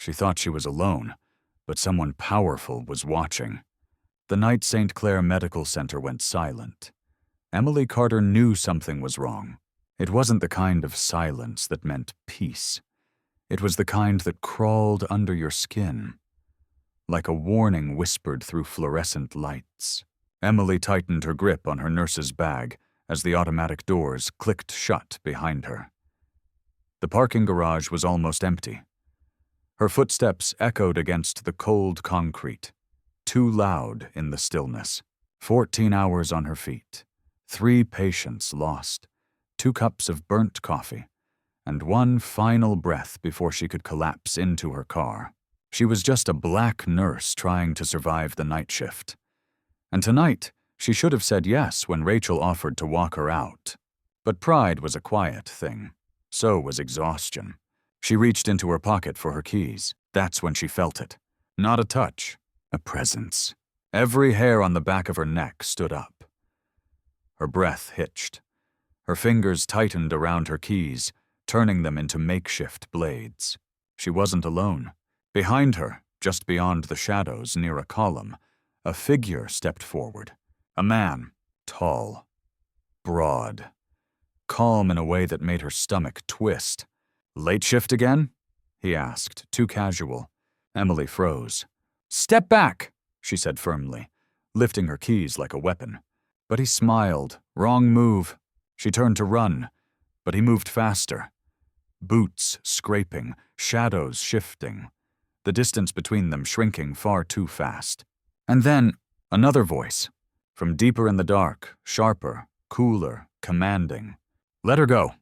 She thought she was alone, but someone powerful was watching. The night St. Clair Medical Center went silent. Emily Carter knew something was wrong. It wasn't the kind of silence that meant peace. It was the kind that crawled under your skin, like a warning whispered through fluorescent lights. Emily tightened her grip on her nurse's bag as the automatic doors clicked shut behind her. The parking garage was almost empty. Her footsteps echoed against the cold concrete, too loud in the stillness. 14 hours on her feet, 3 patients lost, 2 cups of burnt coffee, and 1 final breath before she could collapse into her car. She was just a black nurse trying to survive the night shift. And tonight, she should have said yes when Rachel offered to walk her out. But pride was a quiet thing. So was exhaustion. She reached into her pocket for her keys. That's when she felt it. Not a touch, a presence. Every hair on the back of her neck stood up. Her breath hitched. Her fingers tightened around her keys, turning them into makeshift blades. She wasn't alone. Behind her, just beyond the shadows near a column, a figure stepped forward. A man, tall, broad, calm in a way that made her stomach twist. "Late shift again?" he asked, too casual. Emily froze. "Step back," she said firmly, lifting her keys like a weapon. But he smiled. Wrong move. She turned to run, but he moved faster. Boots scraping, shadows shifting, the distance between them shrinking far too fast. And then, another voice, from deeper in the dark, sharper, cooler, commanding. "Let her go."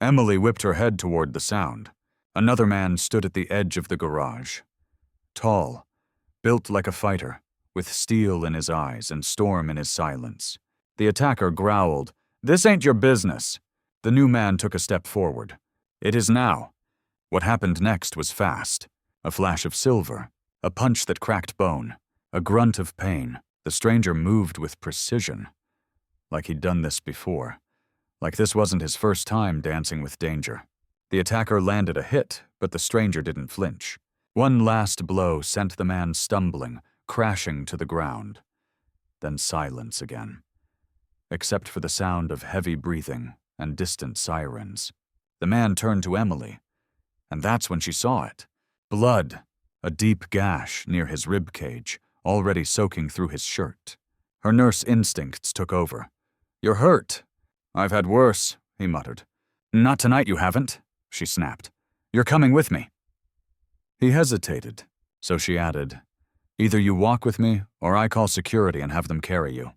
Emily whipped her head toward the sound. Another man stood at the edge of the garage. Tall, built like a fighter, with steel in his eyes and storm in his silence. The attacker growled, "This ain't your business." The new man took a step forward. "It is now." What happened next was fast. A flash of silver, a punch that cracked bone, a grunt of pain. The stranger moved with precision, like he'd done this before, like this wasn't his first time dancing with danger. The attacker landed a hit, but the stranger didn't flinch. One last blow sent the man stumbling, crashing to the ground. Then silence again, except for the sound of heavy breathing and distant sirens. The man turned to Emily, and that's when she saw it. Blood, a deep gash near his rib cage, already soaking through his shirt. Her nurse instincts took over. "You're hurt." "I've had worse," he muttered. "Not tonight you haven't," she snapped. "You're coming with me." He hesitated, so she added, "Either you walk with me, or I call security and have them carry you."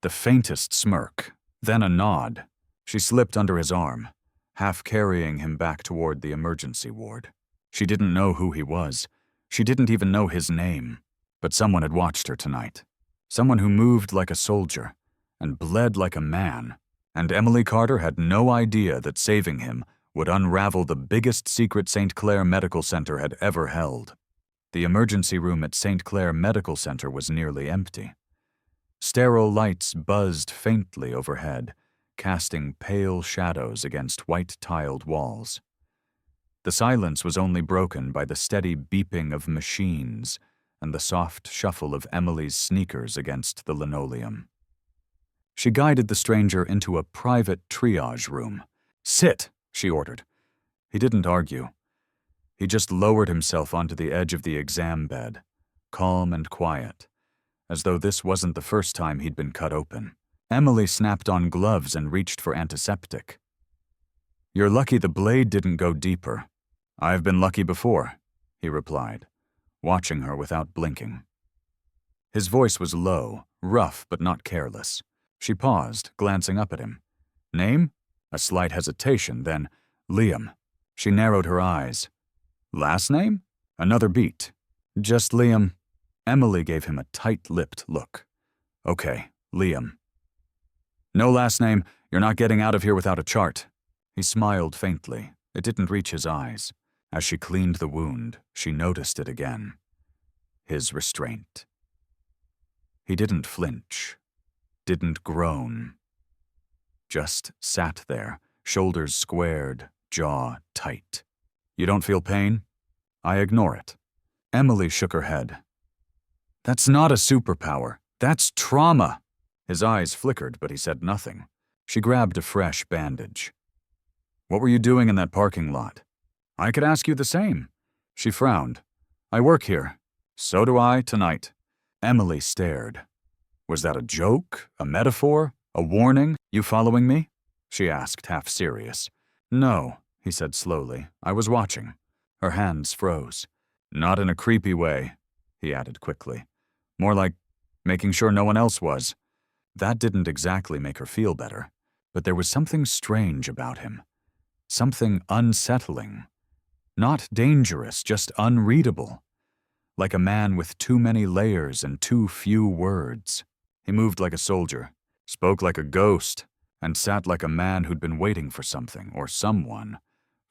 The faintest smirk, then a nod. She slipped under his arm, half carrying him back toward the emergency ward. She didn't know who he was. She didn't even know his name. But someone had watched her tonight. Someone who moved like a soldier and bled like a man. And Emily Carter had no idea that saving him would unravel the biggest secret St. Clair Medical Center had ever held. The emergency room at St. Clair Medical Center was nearly empty. Sterile lights buzzed faintly overhead, casting pale shadows against white-tiled walls. The silence was only broken by the steady beeping of machines and the soft shuffle of Emily's sneakers against the linoleum. She guided the stranger into a private triage room. "Sit," she ordered. He didn't argue. He just lowered himself onto the edge of the exam bed, calm and quiet, as though this wasn't the first time he'd been cut open. Emily snapped on gloves and reached for antiseptic. "You're lucky the blade didn't go deeper." "I've been lucky before," he replied, watching her without blinking. His voice was low, rough but not careless. She paused, glancing up at him. "Name?" A slight hesitation, then, "Liam." She narrowed her eyes. "Last name?" Another beat. "Just Liam." Emily gave him a tight-lipped look. "Okay, Liam." "No last name. You're not getting out of here without a chart." He smiled faintly. It didn't reach his eyes. As she cleaned the wound, she noticed it again. His restraint. He didn't flinch, didn't groan. Just sat there, shoulders squared, jaw tight. "You don't feel pain?" "I ignore it." Emily shook her head. That's not a superpower. That's trauma. His eyes flickered, but he said nothing. She grabbed a fresh bandage. What were you doing in that parking lot? I could ask you the same. She frowned. I work here. So do I tonight. Emily stared. Was that a joke? A metaphor? A warning? You following me? She asked, half serious. No, he said slowly. I was watching. Her hands froze. Not in a creepy way, he added quickly. More like making sure no one else was. That didn't exactly make her feel better, but there was something strange about him. Something unsettling. Not dangerous, just unreadable. Like a man with too many layers and too few words. He moved like a soldier, spoke like a ghost, and sat like a man who'd been waiting for something or someone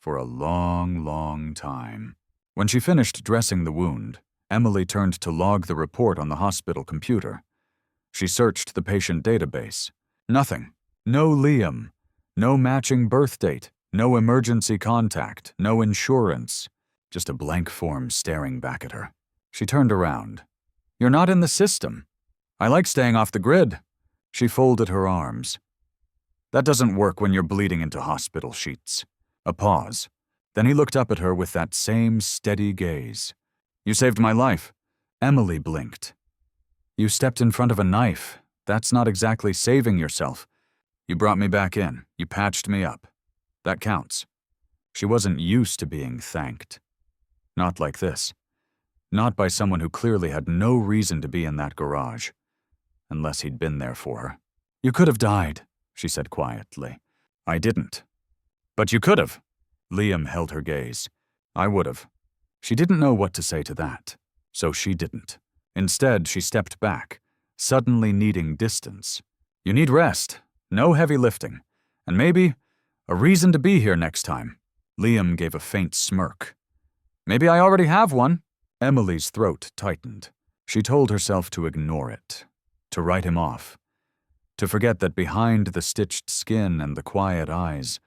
for a long, long time. When she finished dressing the wound, Emily turned to log the report on the hospital computer. She searched the patient database. Nothing. No Liam. No matching birth date. No emergency contact. No insurance. Just a blank form staring back at her. She turned around. You're not in the system. I like staying off the grid. She folded her arms. That doesn't work when you're bleeding into hospital sheets. A pause. Then he looked up at her with that same steady gaze. You saved my life. Emily blinked. You stepped in front of a knife. That's not exactly saving yourself. You brought me back in. You patched me up. That counts. She wasn't used to being thanked. Not like this. Not by someone who clearly had no reason to be in that garage. Unless he'd been there for her. You could have died, she said quietly. I didn't. But you could have. Liam held her gaze. I would have. She didn't know what to say to that, so she didn't. Instead, she stepped back, suddenly needing distance. You need rest, no heavy lifting, and maybe a reason to be here next time. Liam gave a faint smirk. Maybe I already have one. Emily's throat tightened. She told herself to ignore it, to write him off, to forget that behind the stitched skin and the quiet eyes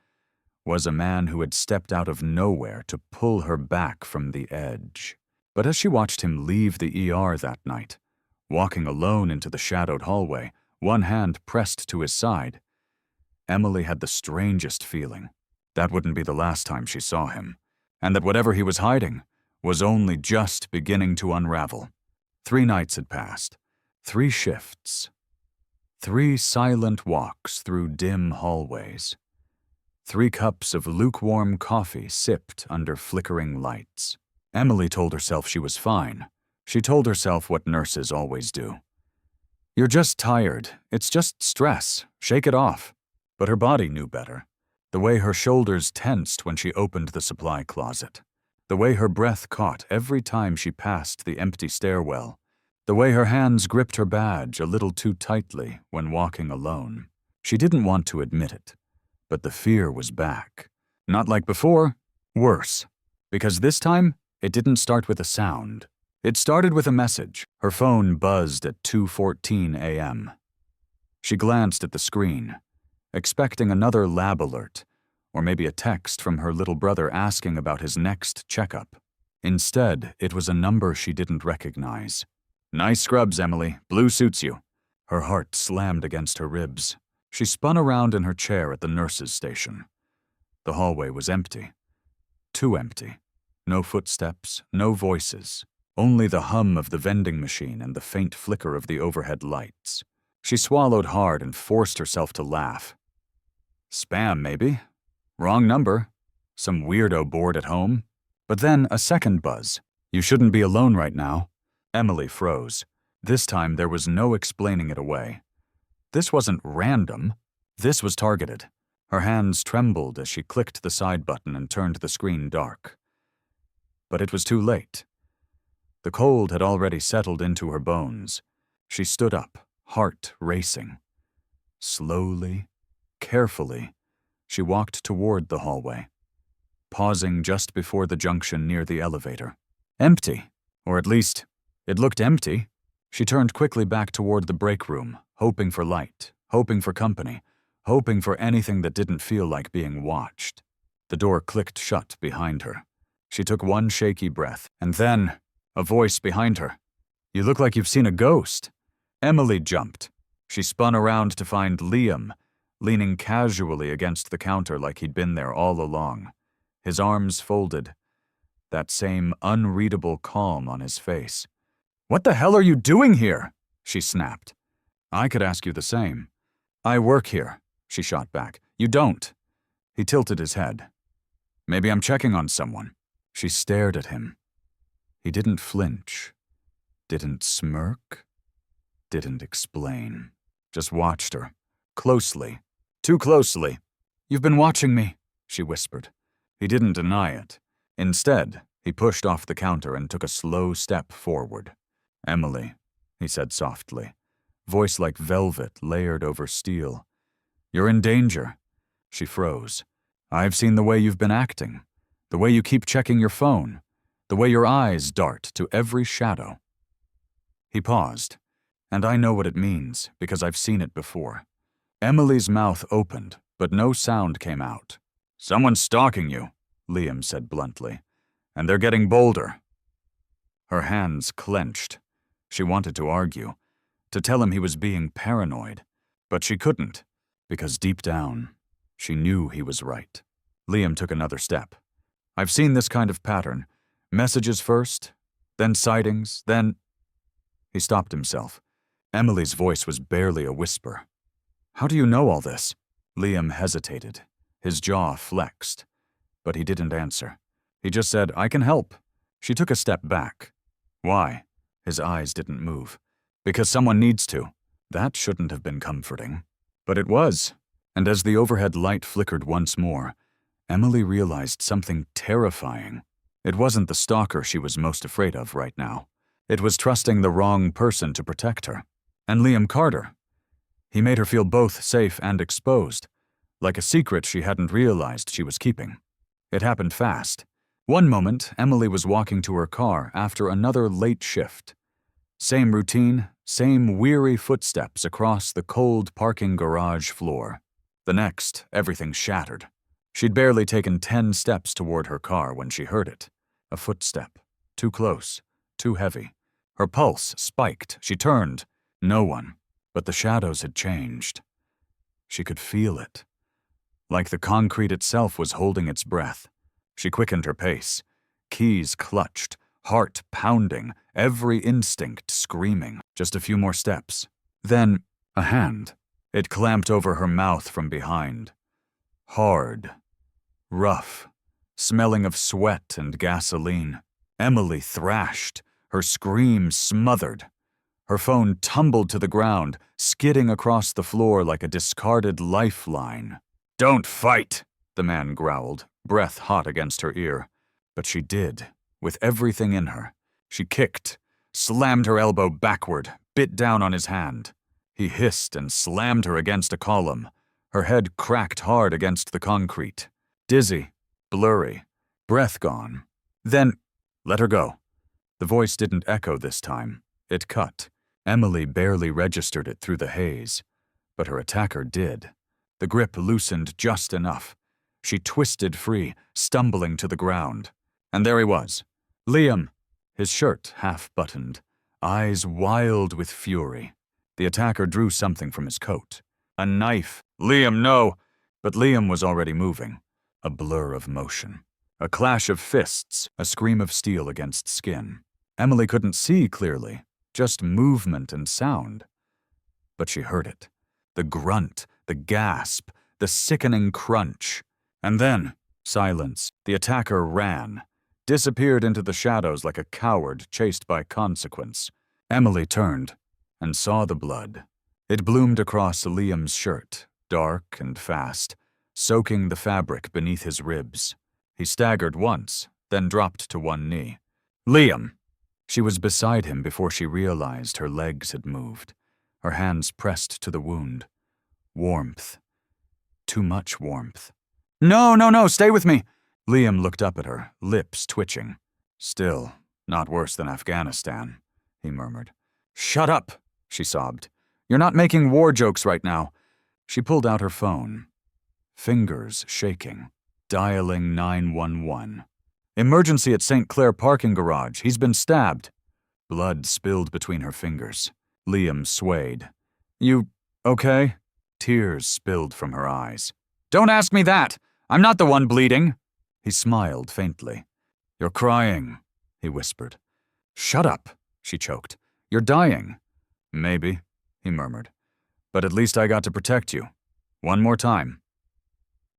was a man who had stepped out of nowhere to pull her back from the edge. But as she watched him leave the ER that night, walking alone into the shadowed hallway, one hand pressed to his side, Emily had the strangest feeling. That wouldn't be the last time she saw him, and that whatever he was hiding was only just beginning to unravel. 3 nights had passed, 3 shifts, 3 silent walks through dim hallways. 3 cups of lukewarm coffee sipped under flickering lights. Emily told herself she was fine. She told herself what nurses always do. You're just tired. It's just stress. Shake it off. But her body knew better. The way her shoulders tensed when she opened the supply closet. The way her breath caught every time she passed the empty stairwell. The way her hands gripped her badge a little too tightly when walking alone. She didn't want to admit it. But the fear was back. Not like before, worse. Because this time, it didn't start with a sound. It started with a message. Her phone buzzed at 2:14 a.m. She glanced at the screen, expecting another lab alert, or maybe a text from her little brother asking about his next checkup. Instead, it was a number she didn't recognize. Nice scrubs, Emily. Blue suits you. Her heart slammed against her ribs. She spun around in her chair at the nurse's station. The hallway was empty. Too empty. No footsteps, no voices. Only the hum of the vending machine and the faint flicker of the overhead lights. She swallowed hard and forced herself to laugh. Spam, maybe. Wrong number. Some weirdo bored at home. But then a second buzz. You shouldn't be alone right now. Emily froze. This time there was no explaining it away. This wasn't random. This was targeted. Her hands trembled as she clicked the side button and turned the screen dark. But it was too late. The cold had already settled into her bones. She stood up, heart racing. Slowly, carefully, she walked toward the hallway, pausing just before the junction near the elevator. Empty, or at least, it looked empty. She turned quickly back toward the break room, hoping for light, hoping for company, hoping for anything that didn't feel like being watched. The door clicked shut behind her. She took one shaky breath, and then A voice behind her. "You look like you've seen a ghost." Emily jumped. She spun around to find Liam, leaning casually against the counter like he'd been there all along. His arms folded, that same unreadable calm on his face. "What the hell are you doing here?" she snapped. "I could ask you the same." "I work here," she shot back. "You don't." He tilted his head. "Maybe I'm checking on someone." She stared at him. He didn't flinch, didn't smirk, didn't explain. Just watched her. Closely. Too closely. "You've been watching me," she whispered. He didn't deny it. Instead, he pushed off the counter and took a slow step forward. "Emily," he said softly, voice like velvet layered over steel. "You're in danger." She froze. "I've seen the way you've been acting, the way you keep checking your phone, the way your eyes dart to every shadow." He paused. "And I know what it means, because I've seen it before." Emily's mouth opened, but no sound came out. "Someone's stalking you," Liam said bluntly. "And they're getting bolder." Her hands clenched. She wanted to argue, to tell him he was being paranoid, but she couldn't, because deep down, she knew he was right. Liam took another step. "I've seen this kind of pattern. Messages first, then sightings, then—" He stopped himself. Emily's voice was barely a whisper. "How do you know all this?" Liam hesitated. His jaw flexed, but he didn't answer. He just said, "I can help." She took a step back. "Why?" His eyes didn't move. "Because someone needs to." That shouldn't have been comforting. But it was. And as the overhead light flickered once more, Emily realized something terrifying. It wasn't the stalker she was most afraid of right now. It was trusting the wrong person to protect her. And Liam Carter. He made her feel both safe and exposed, like a secret she hadn't realized she was keeping. It happened fast. One moment, Emily was walking to her car after another late shift. Same routine, same weary footsteps across the cold parking garage floor. The next, everything shattered. She'd barely taken 10 steps toward her car when she heard it. A footstep. Too close. Too heavy. Her pulse spiked. She turned. No one. But the shadows had changed. She could feel it. Like the concrete itself was holding its breath. She quickened her pace. Keys clutched, heart pounding, every instinct screaming. Just a few more steps. Then, a hand. It clamped over her mouth from behind. Hard. Rough. Smelling of sweat and gasoline. Emily thrashed, her scream smothered. Her phone tumbled to the ground, skidding across the floor like a discarded lifeline. "Don't fight," the man growled, breath hot against her ear. But she did, with everything in her. She kicked, slammed her elbow backward, bit down on his hand. He hissed and slammed her against a column. Her head cracked hard against the concrete. Dizzy, blurry, breath gone. Then, let her go. The voice didn't echo this time. It cut. Emily barely registered it through the haze. But her attacker did. The grip loosened just enough. She twisted free, stumbling to the ground. And there he was. Liam, his shirt half-buttoned, eyes wild with fury. The attacker drew something from his coat. A knife. "Liam, no!" But Liam was already moving. A blur of motion. A clash of fists, a scream of steel against skin. Emily couldn't see clearly, just movement and sound. But she heard it. The grunt, the gasp, the sickening crunch. And then, silence. The attacker ran, disappeared into the shadows like a coward chased by consequence. Emily turned and saw the blood. It bloomed across Liam's shirt, dark and fast, soaking the fabric beneath his ribs. He staggered once, then dropped to one knee. "Liam!" She was beside him before she realized her legs had moved. Her hands pressed to the wound. Warmth. Too much warmth. "No, no, no, stay with me!" Liam looked up at her, lips twitching. "Still, not worse than Afghanistan," he murmured. "Shut up," she sobbed. "You're not making war jokes right now." She pulled out her phone. Fingers shaking. Dialing 911. Emergency at St. Clair parking garage. He's been stabbed. Blood spilled between her fingers. Liam swayed. You okay? Tears spilled from her eyes. Don't ask me that! I'm not the one bleeding! He smiled faintly. You're crying, he whispered. Shut up, she choked. You're dying. Maybe, he murmured. But at least I got to protect you. One more time.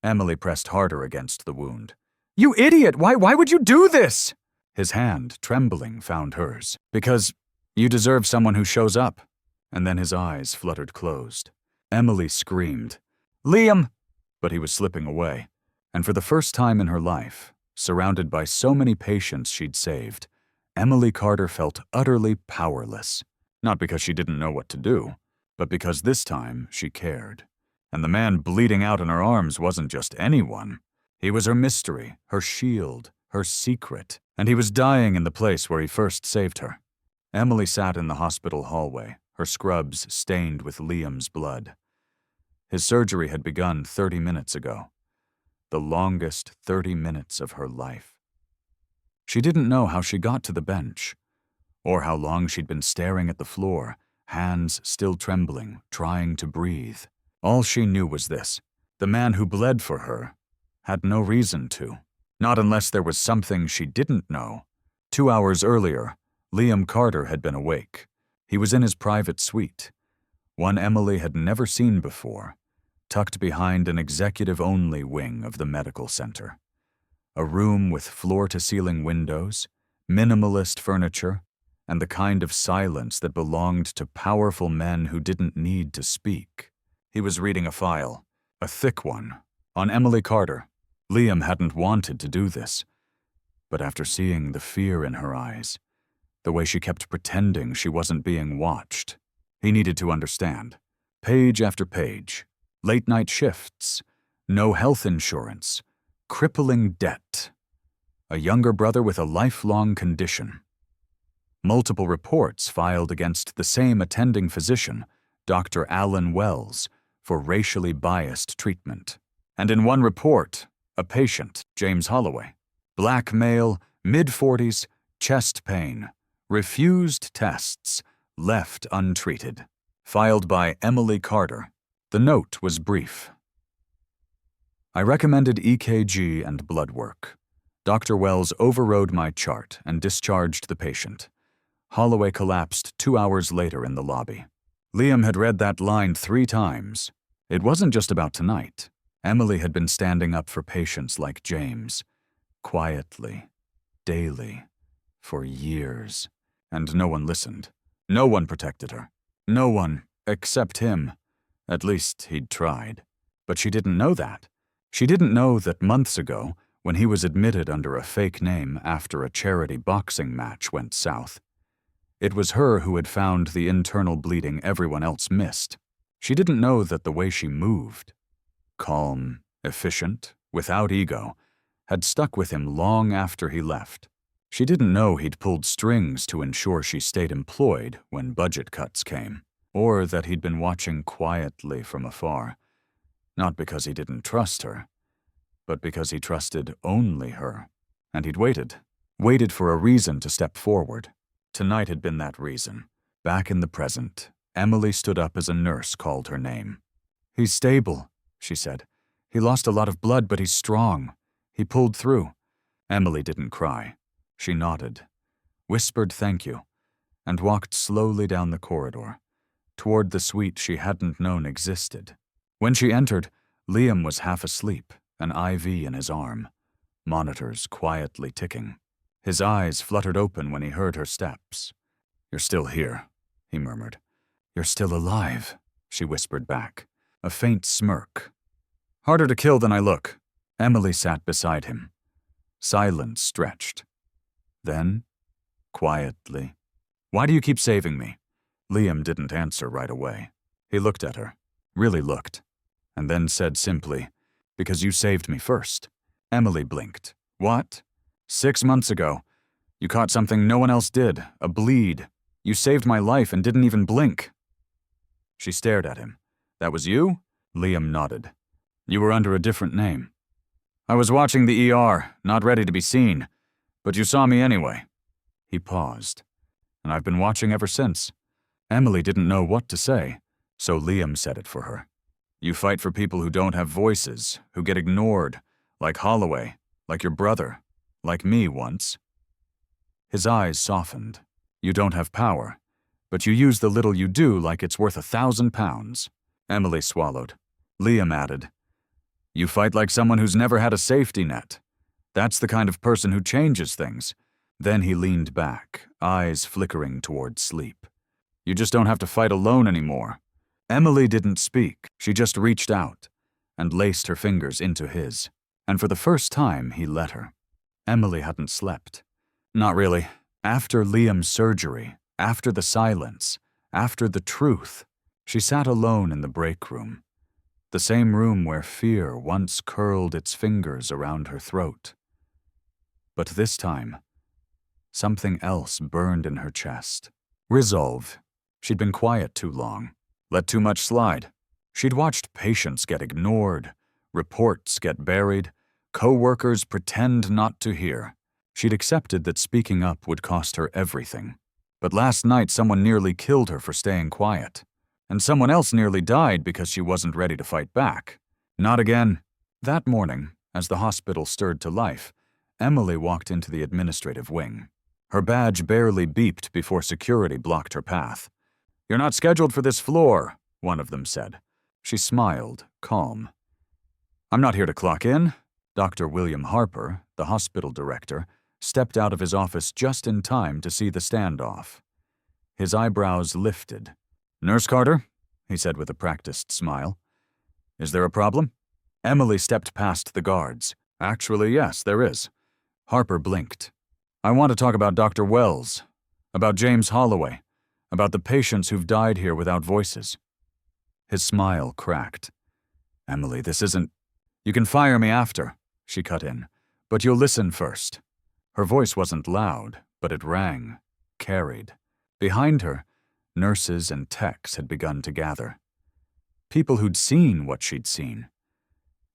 Emily pressed harder against the wound. You idiot! Why would you do this? His hand, trembling, found hers. Because you deserve someone who shows up. And then his eyes fluttered closed. Emily screamed. Liam! But he was slipping away. And for the first time in her life, surrounded by so many patients she'd saved, Emily Carter felt utterly powerless. Not because she didn't know what to do, but because this time she cared. And the man bleeding out in her arms wasn't just anyone. He was her mystery, her shield, her secret, and he was dying in the place where he first saved her. Emily sat in the hospital hallway, her scrubs stained with Liam's blood. His surgery had begun 30 minutes ago. The longest 30 minutes of her life. She didn't know how she got to the bench, or how long she'd been staring at the floor, hands still trembling, trying to breathe. All she knew was this: the man who bled for her had no reason to. Not unless there was something she didn't know. 2 hours earlier, Liam Carter had been awake. He was in his private suite, one Emily had never seen before, tucked behind an executive-only wing of the medical center. A room with floor-to-ceiling windows, minimalist furniture, and the kind of silence that belonged to powerful men who didn't need to speak. He was reading a file, a thick one, on Emily Carter. Liam hadn't wanted to do this, but after seeing the fear in her eyes, the way she kept pretending she wasn't being watched, he needed to understand. Page after page, late-night shifts, no health insurance, crippling debt, a younger brother with a lifelong condition. Multiple reports filed against the same attending physician, Dr. Alan Wells, for racially biased treatment. And in one report, a patient, James Holloway, black male, mid-40s, chest pain, refused tests, left untreated. Filed by Emily Carter. The note was brief. I recommended EKG and blood work. Dr. Wells overrode my chart and discharged the patient. Holloway collapsed 2 hours later in the lobby. Liam had read that line 3 times. It wasn't just about tonight. Emily had been standing up for patients like James, quietly, daily, for years. And no one listened. No one protected her. No one, except him. At least he'd tried. But she didn't know that. She didn't know that months ago, when he was admitted under a fake name after a charity boxing match went south, it was her who had found the internal bleeding everyone else missed. She didn't know that the way she moved, calm, efficient, without ego, had stuck with him long after he left. She didn't know he'd pulled strings to ensure she stayed employed when budget cuts came, or that he'd been watching quietly from afar, not because he didn't trust her, but because he trusted only her. And he'd waited for a reason to step forward. Tonight had been that reason. Back in the present, Emily stood up as a nurse called her name. He's stable, she said. He lost a lot of blood, but he's strong. He pulled through. Emily didn't cry. She nodded, whispered thank you, and walked slowly down the corridor, toward the suite she hadn't known existed. When she entered, Liam was half asleep, an IV in his arm, monitors quietly ticking. His eyes fluttered open when he heard her steps. You're still here, he murmured. You're still alive, she whispered back, a faint smirk. Harder to kill than I look. Emily sat beside him. Silence stretched. Then, quietly, why do you keep saving me? Liam didn't answer right away. He looked at her, really looked, and then said simply, because you saved me first. Emily blinked. What? 6 months ago. You caught something no one else did, a bleed. You saved my life and didn't even blink. She stared at him. That was you? Liam nodded. You were under a different name. I was watching the ER, not ready to be seen. But you saw me anyway." He paused, and I've been watching ever since. Emily didn't know what to say, so Liam said it for her. "You fight for people who don't have voices, who get ignored, like Holloway, like your brother, like me once." His eyes softened. "You don't have power, but you use the little you do like it's worth 1,000 pounds. Emily swallowed. Liam added, "You fight like someone who's never had a safety net. That's the kind of person who changes things." Then he leaned back, eyes flickering toward sleep. "You just don't have to fight alone anymore." Emily didn't speak. She just reached out and laced her fingers into his. And for the first time, he let her. Emily hadn't slept. Not really. After Liam's surgery, after the silence, after the truth, she sat alone in the break room. The same room where fear once curled its fingers around her throat. But this time, something else burned in her chest. Resolve. She'd been quiet too long, let too much slide. She'd watched patients get ignored, reports get buried, co-workers pretend not to hear. She'd accepted that speaking up would cost her everything. But last night someone nearly killed her for staying quiet. And someone else nearly died because she wasn't ready to fight back. Not again. That morning, as the hospital stirred to life, Emily walked into the administrative wing. Her badge barely beeped before security blocked her path. "You're not scheduled for this floor," one of them said. She smiled, calm. "I'm not here to clock in." Dr. William Harper, the hospital director, stepped out of his office just in time to see the standoff. His eyebrows lifted. "Nurse Carter," he said with a practiced smile. "Is there a problem?" Emily stepped past the guards. "Actually, yes, there is." Harper blinked. "I want to talk about Dr. Wells, about James Holloway, about the patients who've died here without voices." His smile cracked. "Emily, this isn't—" "You can fire me after," she cut in, "but you'll listen first." Her voice wasn't loud, but it rang, carried. Behind her, nurses and techs had begun to gather. People who'd seen what she'd seen.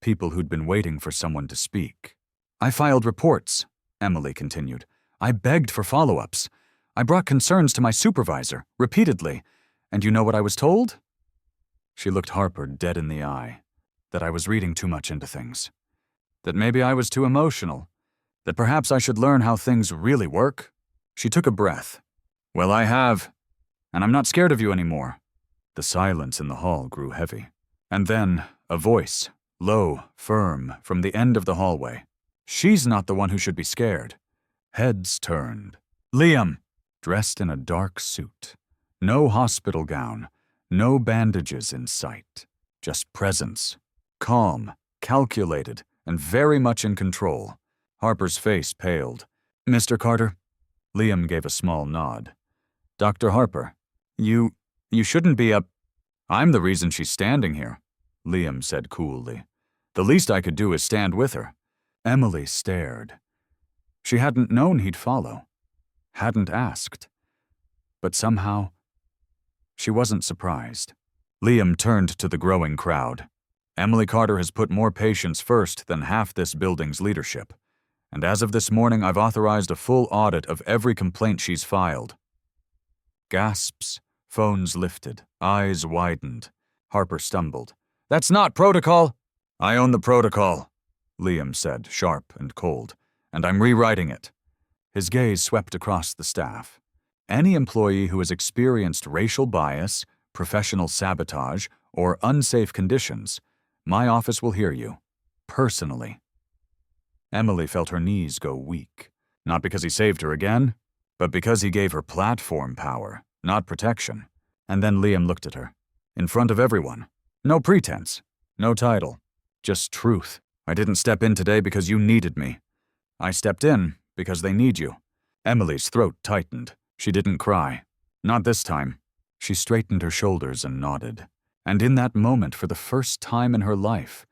People who'd been waiting for someone to speak. "I filed reports," Emily continued. "I begged for follow-ups. I brought concerns to my supervisor, repeatedly. And you know what I was told?" She looked Harper dead in the eye. That I was reading too much into things. That maybe I was too emotional. That perhaps I should learn how things really work. She took a breath. "Well, I have. And I'm not scared of you anymore." The silence in the hall grew heavy. And then, a voice, low, firm, from the end of the hallway. "She's not the one who should be scared." Heads turned. Liam, dressed in a dark suit. No hospital gown, no bandages in sight. Just presence. Calm, calculated, and very much in control. Harper's face paled. "Mr. Carter?" Liam gave a small nod. "Dr. Harper, you shouldn't be up." "I'm the reason she's standing here," Liam said coolly. "The least I could do is stand with her." Emily stared. She hadn't known he'd follow. Hadn't asked. But somehow, she wasn't surprised. Liam turned to the growing crowd. "Emily Carter has put more patients first than half this building's leadership. And as of this morning, I've authorized a full audit of every complaint she's filed." Gasps, phones lifted, eyes widened. Harper stumbled. "That's not protocol." "I own the protocol," Liam said, sharp and cold, "and I'm rewriting it." His gaze swept across the staff. "Any employee who has experienced racial bias, professional sabotage, or unsafe conditions, my office will hear you. Personally." Emily felt her knees go weak, not because he saved her again, but because he gave her platform power, not protection. And then Liam looked at her. In front of everyone. No pretense. No title. Just truth. "I didn't step in today because you needed me. I stepped in because they need you." Emily's throat tightened. She didn't cry. Not this time. She straightened her shoulders and nodded. And in that moment, for the first time in her life,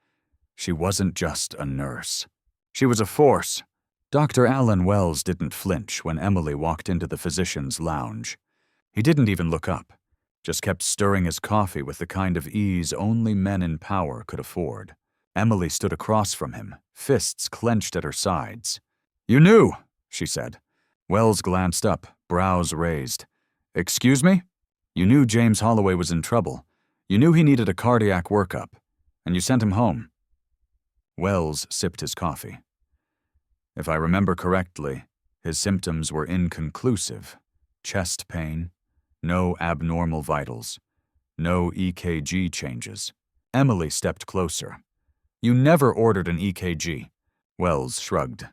she wasn't just a nurse. She was a force. Dr. Alan Wells didn't flinch when Emily walked into the physician's lounge. He didn't even look up, just kept stirring his coffee with the kind of ease only men in power could afford. Emily stood across from him, fists clenched at her sides. "You knew!" she said. Wells glanced up, brows raised. Excuse me? You knew James Holloway was in trouble. You knew he needed a cardiac workup, and you sent him home. Wells sipped his coffee. If I remember correctly, his symptoms were inconclusive. Chest pain, no abnormal vitals, no EKG changes. Emily stepped closer. You never ordered an EKG. Wells shrugged.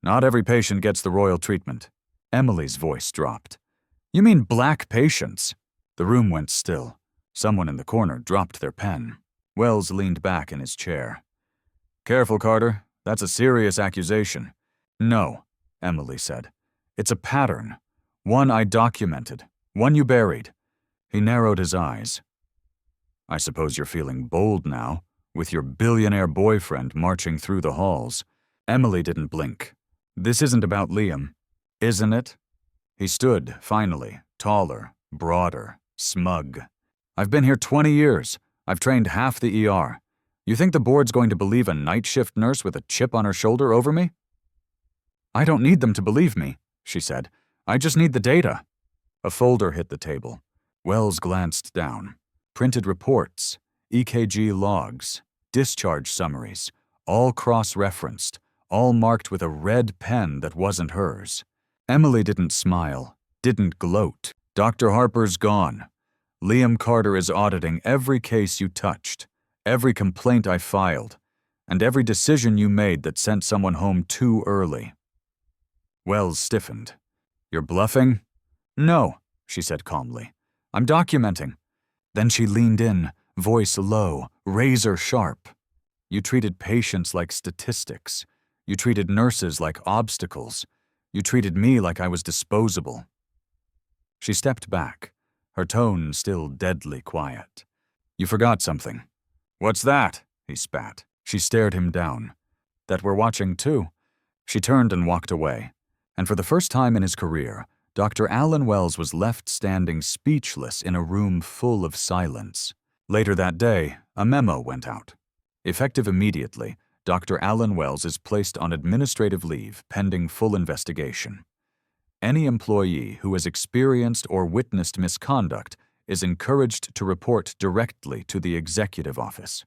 Not every patient gets the royal treatment. Emily's voice dropped. You mean black patients? The room went still. Someone in the corner dropped their pen. Wells leaned back in his chair. Careful, Carter. That's a serious accusation. No, Emily said. It's a pattern. One I documented. One you buried. He narrowed his eyes. I suppose you're feeling bold now, with your billionaire boyfriend marching through the halls. Emily didn't blink. This isn't about Liam, isn't it? He stood, finally, taller, broader, smug. I've been here 20 years. I've trained half the ER. You think the board's going to believe a night shift nurse with a chip on her shoulder over me? I don't need them to believe me, she said. I just need the data. A folder hit the table. Wells glanced down. Printed reports, EKG logs, discharge summaries, all cross-referenced, all marked with a red pen that wasn't hers. Emily didn't smile, didn't gloat. Dr. Harper's gone. Liam Carter is auditing every case you touched, every complaint I filed, and every decision you made that sent someone home too early. Wells stiffened. You're bluffing? No, she said calmly. I'm documenting. Then she leaned in, voice low, razor sharp. You treated patients like statistics. You treated nurses like obstacles. You treated me like I was disposable. She stepped back, her tone still deadly quiet. You forgot something. What's that? He spat. She stared him down. That we're watching too. She turned and walked away. And for the first time in his career, Dr. Alan Wells was left standing speechless in a room full of silence. Later that day, a memo went out. Effective immediately, Dr. Alan Wells is placed on administrative leave pending full investigation. Any employee who has experienced or witnessed misconduct is encouraged to report directly to the executive office.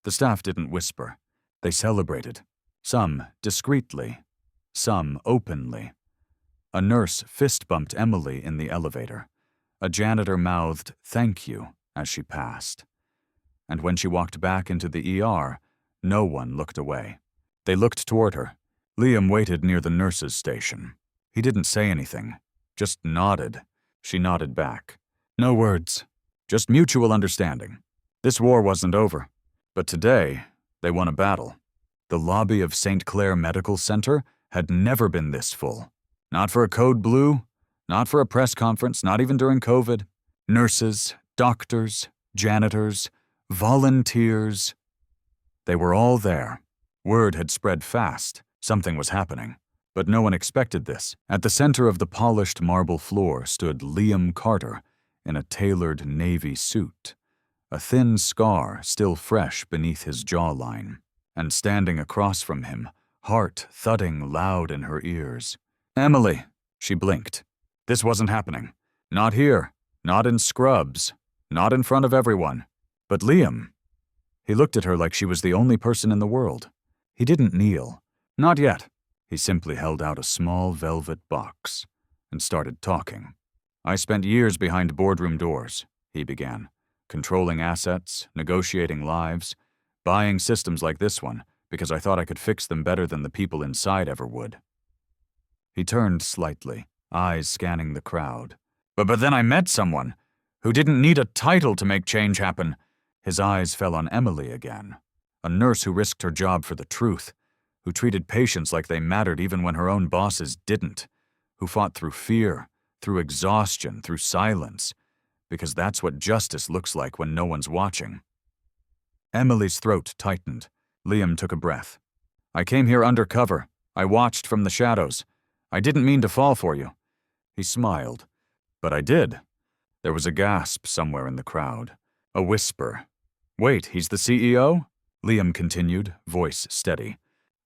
The staff didn't whisper. They celebrated. Some discreetly, some openly. A nurse fist-bumped Emily in the elevator. A janitor mouthed, "Thank you," as she passed. And when she walked back into the ER, no one looked away. They looked toward her. Liam waited near the nurse's station. He didn't say anything, just nodded. She nodded back. No words, just mutual understanding. This war wasn't over, but today they won a battle. The lobby of St. Clair Medical Center had never been this full. Not for a code blue, not for a press conference, not even during COVID. Nurses, doctors, janitors, volunteers. They were all there. Word had spread fast. Something was happening. But no one expected this. At the center of the polished marble floor stood Liam Carter in a tailored navy suit, a thin scar still fresh beneath his jawline. And standing across from him, heart thudding loud in her ears. Emily, she blinked. This wasn't happening. Not here, not in scrubs, not in front of everyone. But Liam. He looked at her like she was the only person in the world. He didn't kneel. Not yet. He simply held out a small velvet box and started talking. I spent years behind boardroom doors, he began, controlling assets, negotiating lives, buying systems like this one because I thought I could fix them better than the people inside ever would. He turned slightly, eyes scanning the crowd. But then I met someone who didn't need a title to make change happen. His eyes fell on Emily again, a nurse who risked her job for the truth, who treated patients like they mattered even when her own bosses didn't, who fought through fear, through exhaustion, through silence, because that's what justice looks like when no one's watching. Emily's throat tightened. Liam took a breath. I came here undercover. I watched from the shadows. I didn't mean to fall for you. He smiled. But I did. There was a gasp somewhere in the crowd. A whisper. Wait, he's the CEO? Liam continued, voice steady.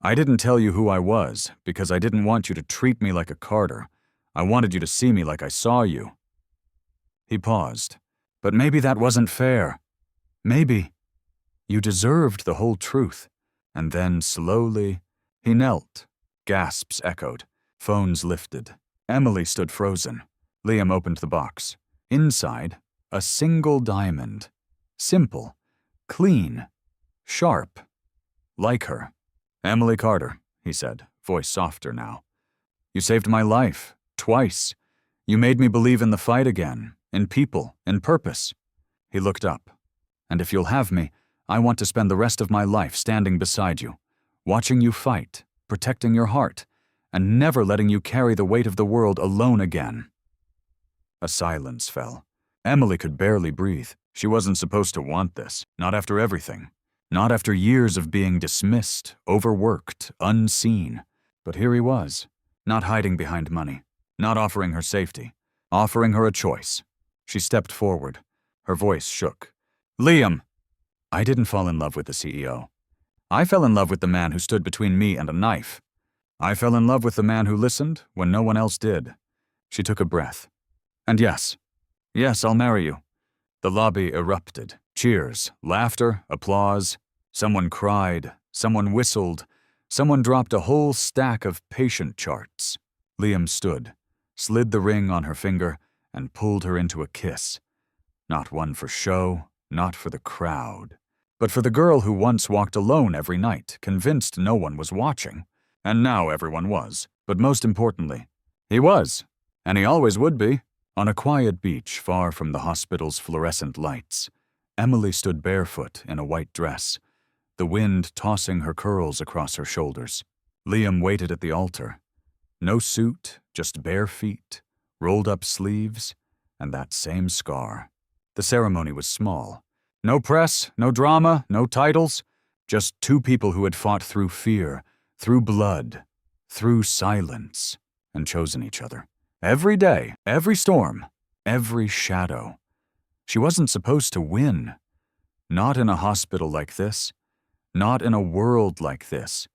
I didn't tell you who I was because I didn't want you to treat me like a Carter. I wanted you to see me like I saw you." He paused. "But maybe that wasn't fair. Maybe you deserved the whole truth." And then, slowly, he knelt. Gasps echoed. Phones lifted. Emily stood frozen. Liam opened the box. Inside, a single diamond. Simple. Clean. Sharp. Like her. "Emily Carter," he said, voice softer now. "You saved my life. Twice. You made me believe in the fight again. In people. In purpose." He looked up. "And if you'll have me, I want to spend the rest of my life standing beside you, watching you fight, protecting your heart, and never letting you carry the weight of the world alone again." A silence fell. Emily could barely breathe. She wasn't supposed to want this, not after everything. Not after years of being dismissed, overworked, unseen. But here he was, not hiding behind money, not offering her safety, offering her a choice. She stepped forward. Her voice shook. "Liam!" "I didn't fall in love with the CEO. I fell in love with the man who stood between me and a knife. I fell in love with the man who listened when no one else did." She took a breath. "And yes, I'll marry you." The lobby erupted. Cheers, laughter, applause. Someone cried, someone whistled, someone dropped a whole stack of patient charts. Liam stood, slid the ring on her finger, and pulled her into a kiss. Not one for show, not for the crowd, but for the girl who once walked alone every night, convinced no one was watching. And now everyone was. But most importantly, he was, and he always would be. On a quiet beach far from the hospital's fluorescent lights, Emily stood barefoot in a white dress, the wind tossing her curls across her shoulders. Liam waited at the altar. No suit, just bare feet, rolled up sleeves, and that same scar. The ceremony was small. No press, no drama, no titles. Just two people who had fought through fear, through blood, through silence, and chosen each other. Every day, every storm, every shadow. She wasn't supposed to win. Not in a hospital like this. Not in a world like this.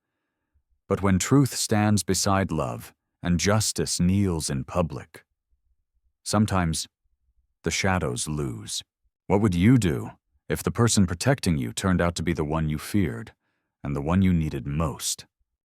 But when truth stands beside love and justice kneels in public, sometimes the shadows lose. What would you do if the person protecting you turned out to be the one you feared and the one you needed most?